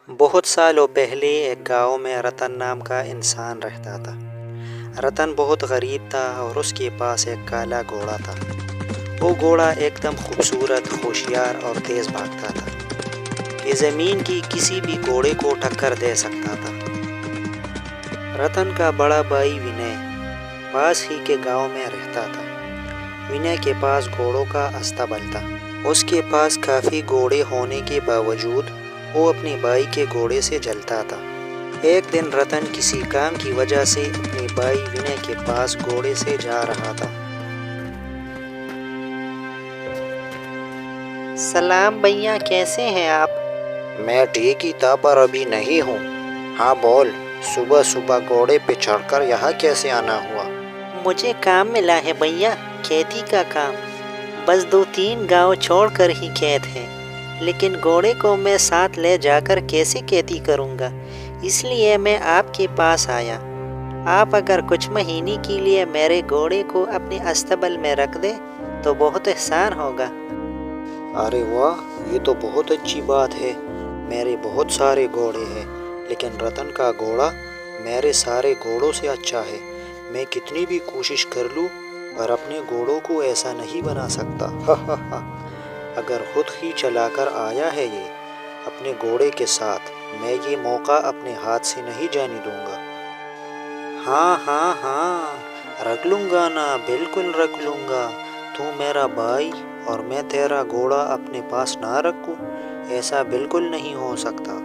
بہت سالوں پہلے ایک گاؤں میں رتن نام کا انسان رہتا تھا۔ رتن بہت غریب تھا اور اس کے پاس ایک کالا گھوڑا تھا۔ وہ گھوڑا ایک دم خوبصورت، ہوشیار اور تیز بھاگتا تھا کہ زمین کی کسی بھی گھوڑے کو ٹکر دے سکتا تھا۔ رتن کا بڑا بھائی ونے پاس ہی کے گاؤں میں رہتا تھا۔ ونے کے پاس گھوڑوں کا استبل تھا۔ اس کے پاس کافی گھوڑے ہونے کے باوجود وہ اپنے بھائی کے گھوڑے سے جلتا تھا۔ ایک دن رتن کسی کام کی وجہ سے اپنے بھائی ونے کے پاس گھوڑے سے جا رہا تھا۔ سلام بھیا، کیسے ہیں آپ؟ میں ٹھیک ہی تھا پر ابھی نہیں ہوں۔ ہاں بول، صبح صبح گھوڑے پہ چڑھ کر یہاں کیسے آنا ہوا؟ مجھے کام ملا ہے بھیا، کھیتی کا کام۔ بس 2-3 گاؤں چھوڑ کر ہی کھیت ہے، لیکن گھوڑے کو میں ساتھ لے جا کر کیسے کھیتی کروں گا، اس لیے میں آپ کے پاس آیا۔ آپ اگر کچھ مہینے کے لیے میرے گھوڑے کو اپنے استبل میں رکھ دیں تو بہت احسان ہوگا۔ ارے واہ، یہ تو بہت اچھی بات ہے۔ میرے بہت سارے گھوڑے ہیں، لیکن رتن کا گھوڑا میرے سارے گھوڑوں سے اچھا ہے۔ میں کتنی بھی کوشش کر لوں پر اپنے گھوڑوں کو ایسا نہیں بنا سکتا۔ اگر خود ہی چلا کر آیا ہے یہ اپنے گھوڑے کے ساتھ، میں یہ موقع اپنے ہاتھ سے نہیں جانے دوں گا۔ ہاں، رکھ لوں گا نا، بالکل رکھ لوں گا۔ تو میرا بھائی اور میں تیرا گھوڑا اپنے پاس نہ رکھوں، ایسا بالکل نہیں ہو سکتا۔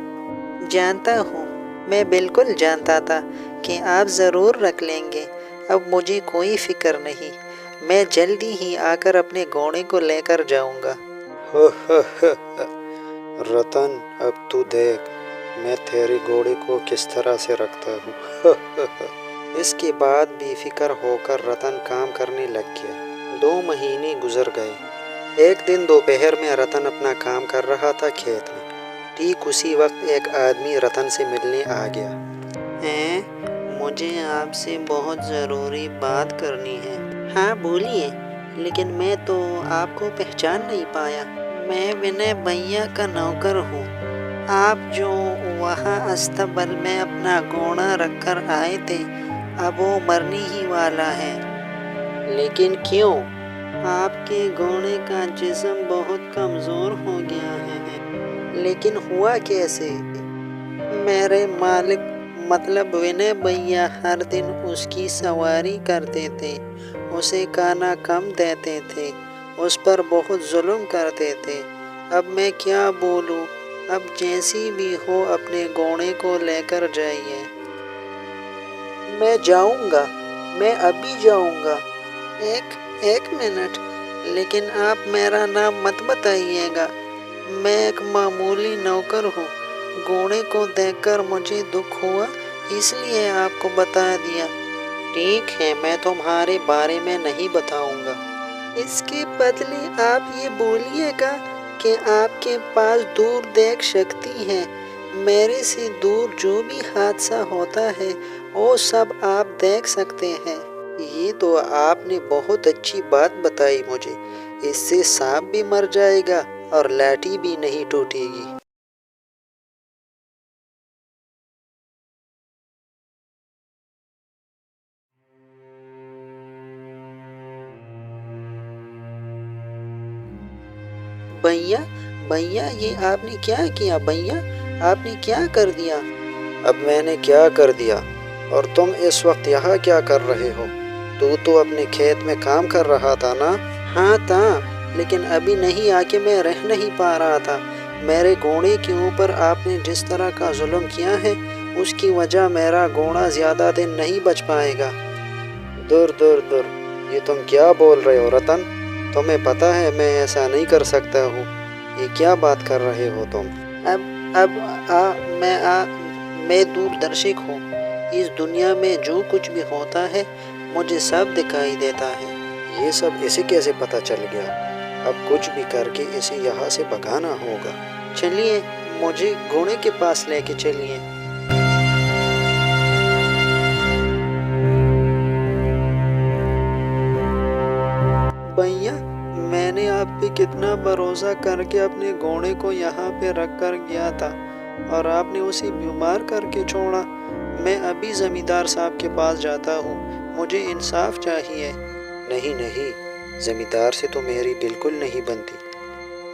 جانتا ہوں، میں بالکل جانتا تھا کہ آپ ضرور رکھ لیں گے۔ اب مجھے کوئی فکر نہیں، میں جلدی ہی آ کر اپنے گھوڑے کو لے کر جاؤں گا۔ رتن، اب تو دیکھ میں تیرے گھوڑے کو کس طرح سے رکھتا ہوں۔ اس کے بعد بے فکر ہو کر رتن کام کرنے لگ گیا۔ 2 مہینے گزر گئے۔ ایک دن دوپہر میں رتن اپنا کام کر رہا تھا کھیت میں۔ ٹھیک اسی وقت ایک آدمی رتن سے ملنے آ گیا۔ مجھے آپ سے بہت ضروری بات کرنی ہے۔ ہاں بولیے، لیکن میں تو آپ کو پہچان نہیں پایا۔ میں ونے بھیا کا نوکر ہوں۔ آپ جو وہاں استبل میں اپنا گھوڑا رکھ کر آئے تھے، اب وہ مرنے ہی والا ہے۔ لیکن کیوں؟ آپ کے گھوڑے کا جسم بہت کمزور ہو گیا ہے۔ لیکن ہوا کیسے؟ میرے مالک مطلب ونے بھیا ہر دن اس کی سواری کرتے تھے، اسے کھانا کم دیتے تھے، اس پر بہت ظلم کرتے تھے۔ اب میں کیا بولوں، اب جیسی بھی ہو اپنے گھوڑے کو لے کر جائیے۔ میں جاؤں گا، میں ابھی جاؤں گا۔ ایک منٹ، لیکن آپ میرا نام مت بتائیے گا۔ میں ایک معمولی نوکر ہوں۔ گھوڑے کو دیکھ کر مجھے دکھ ہوا، اس لیے آپ کو بتا دیا۔ ٹھیک ہے، میں تمہارے بارے میں نہیں بتاؤں گا۔ اس کے بدلے آپ یہ بولیے گا کہ آپ کے پاس دور دیکھ شکتی ہے۔ میرے سے دور جو بھی حادثہ ہوتا ہے وہ سب آپ دیکھ سکتے ہیں۔ یہ تو آپ نے بہت اچھی بات بتائی مجھے۔ اس سے سانپ بھی مر جائے گا اور لاٹھی بھی نہیں ٹوٹے گی۔ بھیا یہ آپ نے کیا کیا؟ بھیا آپ نے کیا کر دیا؟ اب میں نے کیا کر دیا؟ اور تم اس وقت یہاں کیا کر رہے ہو؟ تو اپنے کھیت میں کام کر رہا تھا نا؟ ہاں تھا، لیکن ابھی نہیں آ کے میں رہ نہیں پا رہا تھا۔ میرے گھوڑے کے اوپر آپ نے جس طرح کا ظلم کیا ہے، اس کی وجہ میرا گھوڑا زیادہ دن نہیں بچ پائے گا۔ دور، یہ تم کیا بول رہے ہو رتن؟ تمہیں پتہ ہے میں ایسا نہیں کر سکتا ہوں۔ یہ کیا بات کر رہے ہو تم؟ میں دور درشک ہوں۔ اس دنیا میں جو کچھ بھی ہوتا ہے مجھے سب دکھائی دیتا ہے۔ یہ سب اسے کیسے پتہ چل گیا؟ اب کچھ بھی کر کے اسے یہاں سے بھگانا ہوگا۔ چلیے، مجھے گھوڑے کے پاس لے کے چلیے۔ بھیا، میں نے آپ پہ کتنا بھروسہ کر کے اپنے گھوڑے کو یہاں پہ رکھ کر گیا تھا، اور آپ نے اسے بیمار کر کے چھوڑا۔ میں ابھی زمیندار صاحب کے پاس جاتا ہوں، مجھے انصاف چاہیے۔ نہیں نہیں، زمیندار سے تو میری بالکل نہیں بنتی۔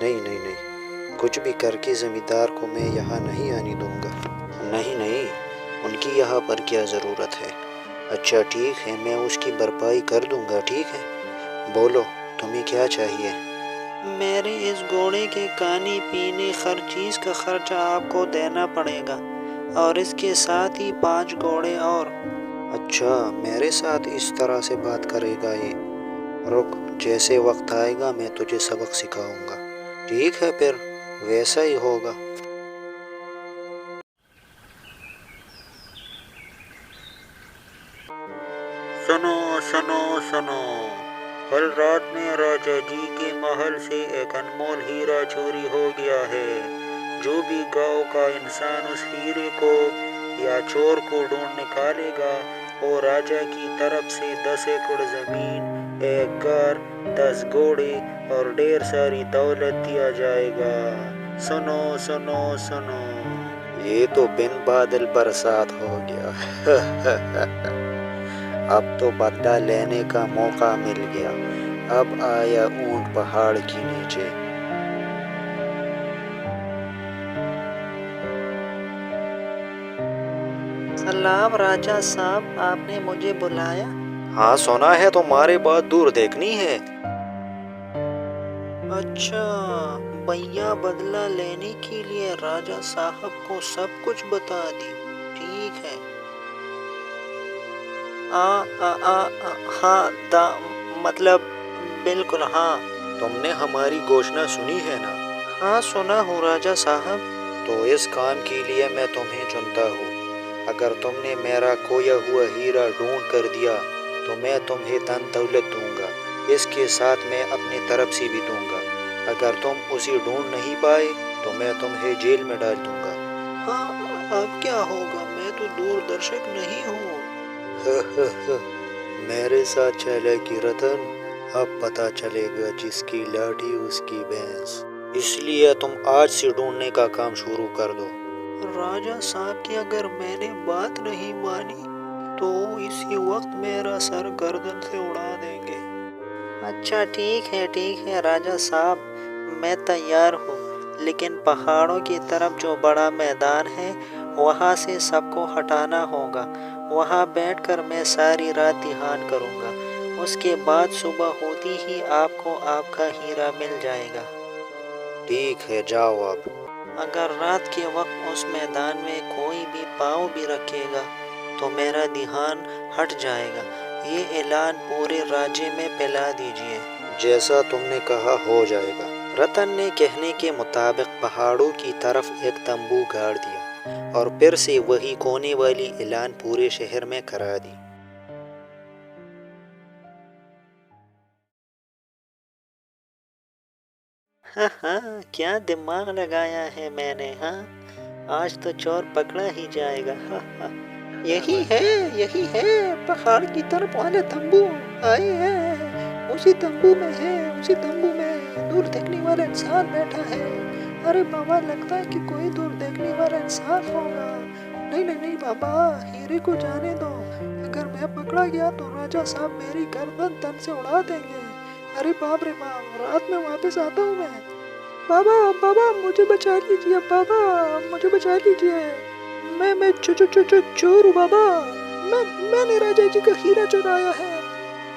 نہیں نہیں نہیں، کچھ بھی کر کے زمیندار کو میں یہاں نہیں آنے دوں گا۔ نہیں نہیں، ان کی یہاں پر کیا ضرورت ہے؟ اچھا ٹھیک ہے، میں اس کی بھرپائی کر دوں گا، ٹھیک ہے۔ بولو تمہیں کیا چاہیے؟ میرے اس گھوڑے کے کھانے پینے ہر چیز کا خرچہ آپ کو دینا پڑے گا، اور اس کے ساتھ ہی 5 گھوڑے اور۔ اچھا، میرے ساتھ اس طرح سے بات کرے گا یہ؟ رک، جیسے وقت آئے گا میں تجھے سبق سکھاؤں گا۔ ٹھیک ہے پھر، ویسا ہی ہوگا۔ سنو سنو سنو، کل رات میں راجا جی کے محل سے ایک انمول ہیرا چوری ہو گیا ہے۔ جو بھی گاؤں کا انسان اس ہیرے کو یا چور کو ڈھونڈ نکالے گا، وہ راجا کی طرف سے 10 ایکڑ زمین، 1 گھر، 10 گھوڑے اور ڈھیر ساری دولت دیا جائے گا۔ سنو سنو سنو، یہ تو بن بادل برسات ہو گیا۔ اب تو بدلہ لینے کا موقع مل گیا۔ اب آیا اونٹ پہاڑ کے نیچے۔ سلام راجا صاحب، آپ نے مجھے بلایا؟ ہاں سنا ہے تمہارے بات دور دیکھنی ہے۔ اچھا، بھیا بدلہ لینے کے لیے راجا صاحب کو سب کچھ بتا دی، ٹھیک ہے۔ ہاں مطلب بالکل ہاں۔ تم نے ہماری گھوشنا سنی ہے نا؟ ہاں سنا ہوں راجا صاحب۔ تو اس کام کے لیے میں تمہیں چنتا ہوں۔ اگر تم نے میرا کھویا ہوا ہیرا ڈھونڈ کر دیا تو میں تمہیں دن دولت دوں گا، اس کے ساتھ میں اپنی طرف سے بھی دوں گا۔ اگر تم اسے ڈھونڈ نہیں پائے تو میں تمہیں جیل میں ڈال دوں گا۔ ہاں، اب کیا ہوگا؟ میں تو دور درشک نہیں ہوں۔ میرے ساتھ چالاکی رتن، اب پتہ چلے گا جس کی لاٹھی اس کی بھینس۔ اس لیے تم آج سے ڈھونڈنے کا کام شروع کر دو۔ راجا صاحب کی اگر میں نے بات نہیں مانی تو اسی وقت میرا سر گردن سے اڑا دیں گے۔ اچھا ٹھیک ہے راجا صاحب، میں تیار ہوں، لیکن پہاڑوں کی طرف جو بڑا میدان ہے وہاں سے سب کو ہٹانا ہوگا۔ وہاں بیٹھ کر میں ساری رات دھیان کروں گا، اس کے بعد صبح ہوتی ہی آپ کو آپ کا ہیرا مل جائے گا۔ ٹھیک ہے، جاؤ اب۔ اگر رات کے وقت اس میدان میں کوئی بھی پاؤں بھی رکھے گا تو میرا دھیان ہٹ جائے گا۔ یہ اعلان پورے راجے میں پھیلا دیجیے۔ جیسا تم نے کہا ہو جائے گا۔ رتن نے کہنے کے مطابق پہاڑوں کی طرف ایک تمبو گاڑ دیا اور پھر سے وہی کونے والی اعلان پورے شہر میں کرا دی۔ ہاں، کیا دماغ لگایا ہے میں نے، ہاں، آج تو چور پکڑا ہی جائے گا۔ یہی ہے پہاڑ کی طرف والا تمبو، آئے ہیں، اسی تمبو میں دور دیکھنے والا انسان بیٹھا ہے۔ ارے بابا، لگتا ہے کہ کوئی دور دیکھنے والا انسان ہوگا۔ نہیں بابا، ہیرے کو جانے دو، اگر میں پکڑا گیا تو راجا صاحب میری گردن تن سے اڑا دیں گے۔ ارے باپ رے باپ، رات میں واپس آتا ہوں میں۔ بابا مجھے بچا لیجیے، بابا مجھے بچا لیجیے، میں چور ہوں بابا، میں نے راجا جی کا ہیرا چرایا ہے۔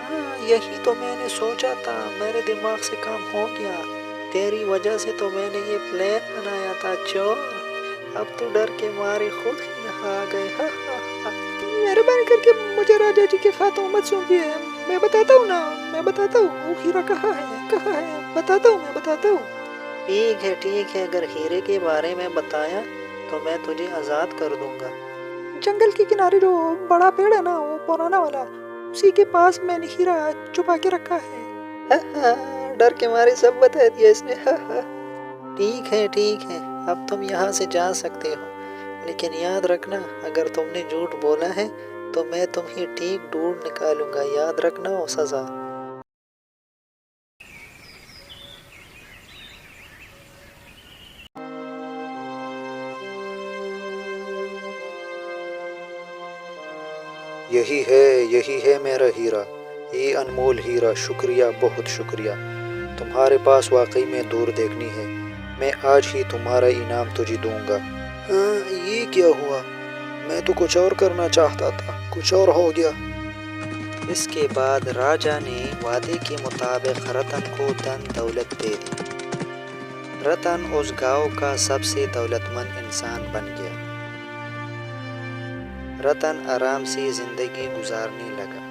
ہاں، یہی تو میں نے سوچا تھا، میرے دماغ سے کام ہو گیا، تیری وجہ سے تو میں نے یہ پلان بنایا تھا چور، اب تو ڈر کے مارے خود ہی یہاں آ گئے۔ مہربانی کر کے مجھے راجا جی کے ہاتھوں مت سونپیے، میں بتاتا ہوں وہ ہیرا کہاں ہے، بتاتا ہوں۔ ٹھیک ہے، اگر ہیرے کے بارے میں بتایا تو میں تجھے آزاد کر دوں گا۔ جنگل کے کنارے جو بڑا پیڑ ہے نا، وہ پرانا والا، اسی کے پاس میں نے ہیرا چھپا کے رکھا ہے۔ ڈر کے مارے سب بتا دیا اس نے۔ ٹھیک ہے، اب تم یہاں سے جا سکتے ہو، لیکن یاد رکھنا اگر تم نے جھوٹ بولا ہے تو میں تمہیں ٹھیک ڈھونڈ نکالوں گا، یاد رکھنا وہ سزا۔ یہی ہے میرا ہیرا، یہ انمول ہیرا، شکریہ، بہت شکریہ۔ تمہارے پاس واقعی میں دور دیکھنی ہے، میں آج ہی تمہارا انعام تجھے دوں گا۔ ہاں، یہ کیا ہوا؟ میں تو کچھ اور کرنا چاہتا تھا، کچھ اور ہو گیا۔ اس کے بعد راجا نے وعدے کے مطابق رتن کو دن دولت دے دی۔ رتن اس گاؤں کا سب سے دولت مند انسان بن گیا۔ رتن آرام سے زندگی گزارنے لگا۔